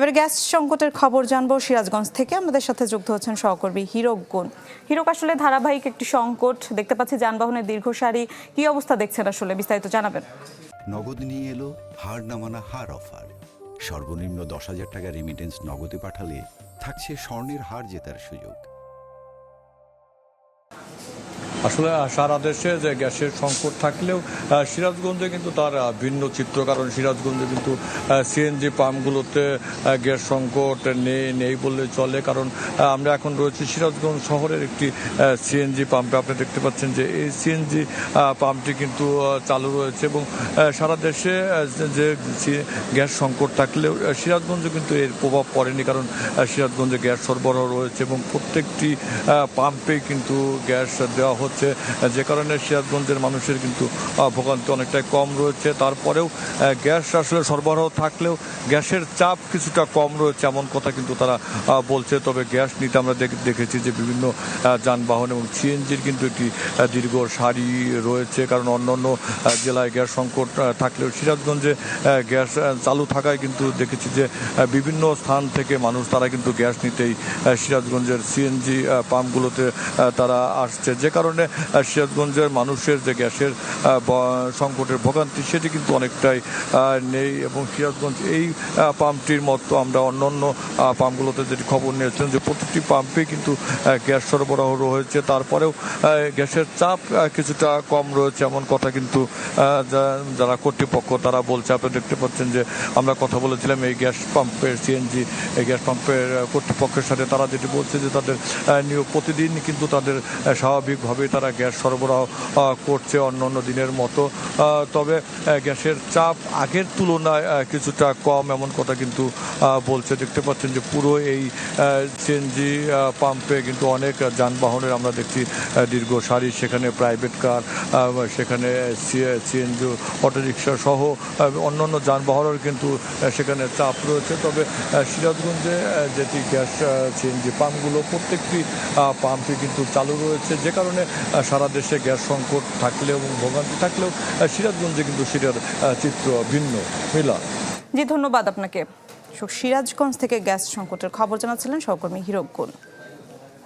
এবার গ্যাস সংকটের খবর জানবো সিরাজগঞ্জ থেকে। আমাদের সাথে যুক্ত হচ্ছেন সহকর্মী হিরক গুণ। হিরক, আসলে ধারাবাহিক একটি সংকট দেখতে পাচ্ছি, যানবাহনের দীর্ঘ সারি, কি অবস্থা দেখছেন আসলে বিস্তারিত জানাবেন। নগদ নিয়ে এলো হার নামানা হার অফার। সর্বনিম্ন 10,000 টাকা রেমিটেন্স নগদে পাঠালে থাকছে স্বর্ণের হার জেতার সুযোগ। আসলে সারা দেশে যে গ্যাসের সংকট থাকলেও সিরাজগঞ্জে কিন্তু তার ভিন্ন চিত্র, কারণ সিরাজগঞ্জে কিন্তু সিএনজি পাম্পগুলোতে গ্যাস সংকট নেই বললে চলে। কারণ আমরা এখন রয়েছি সিরাজগঞ্জ শহরের একটি সিএনজি পাম্পে। আপনি দেখতে পাচ্ছেন যে এই সিএনজি পাম্পটি কিন্তু চালু রয়েছে এবং সারা দেশে যে গ্যাস সংকট থাকলেও সিরাজগঞ্জে কিন্তু এর প্রভাব পড়েনি, কারণ সিরাজগঞ্জে গ্যাস সরবরাহ রয়েছে এবং প্রত্যেকটি পাম্পে কিন্তু গ্যাস দেওয়া হচ্ছে, যে কারণে সিরাজগঞ্জের মানুষের কিন্তু ভোগান্তি অনেকটাই কম রয়েছে। তারপরেও গ্যাস আসলে সরবরাহ থাকলেও গ্যাসের চাপ কিছুটা কম রয়েছে এমন কথা কিন্তু তারা বলছে। তবে গ্যাস নিতে আমরা দেখেছি যে বিভিন্ন যানবাহন এবং সিএনজির কিন্তু একটি দীর্ঘ সারি রয়েছে, কারণ অন্যান্য জেলায় গ্যাস সংকট থাকলেও সিরাজগঞ্জে গ্যাস চালু থাকায় কিন্তু দেখেছি যে বিভিন্ন স্থান থেকে মানুষ তারা কিন্তু গ্যাস নিতেই সিরাজগঞ্জের সিএনজি পাম্পগুলোতে তারা আসছে, যে কারণে সিরাজগঞ্জের মানুষের যে গ্যাসের সংকটের ভোগান্তি সেটি কিন্তু অনেকটাই নেই। এবং সিরাজগঞ্জ এই পাম্পটির মতো আমরা অন্যান্য পাম্পগুলোতে যেটি খবর নিয়েছিলাম যে প্রতিটি পাম্পে কিন্তু গ্যাস সরবরাহ রয়েছে, তারপরেও গ্যাসের চাপ কিছুটা কম রয়েছে এমন কথা কিন্তু যারা কর্তৃপক্ষ তারা বলছে। আপনি দেখতে পাচ্ছেন যে আমরা কথা বলেছিলাম এই গ্যাস পাম্পের সিএনজি এই গ্যাস পাম্পের কর্তৃপক্ষের সাথে, তারা যেটি বলছে যে তাদের নিয়োগ প্রতিদিন কিন্তু তাদের স্বাভাবিকভাবে তারা গ্যাস সরবরাহ করছে অন্য দিনের মতো। তবে গ্যাসের চাপ আগের তুলনায় কিছুটা কম এমন কথা কিন্তু বলছে। দেখতে পাচ্ছেন যে পুরো এই সিএনজি পাম্পে কিন্তু অনেক যানবাহনের আমরা দেখছি দীর্ঘ সারি, সেখানে প্রাইভেট কার, সেখানে সিএনজি অটোরিকশা সহ অন্যান্য যানবাহনের কিন্তু সেখানে চাপ রয়েছে। তবে সিরাজগঞ্জে যেটি গ্যাস সিএনজি পাম্পগুলো প্রত্যেকটি পাম্পই কিন্তু চালু রয়েছে, যে কারণে সারা দেশে গ্যাস সংকট থাকলেও এবং ভোগান্তি থাকলেও সিরাজগঞ্জে কিন্তু সেটার চিত্র ভিন্ন। মিলা, জি ধন্যবাদ আপনাকে। সিরাজগঞ্জ থেকে গ্যাস সংকটের খবর জানাচ্ছিলেন সহকর্মী হিরক গুণ।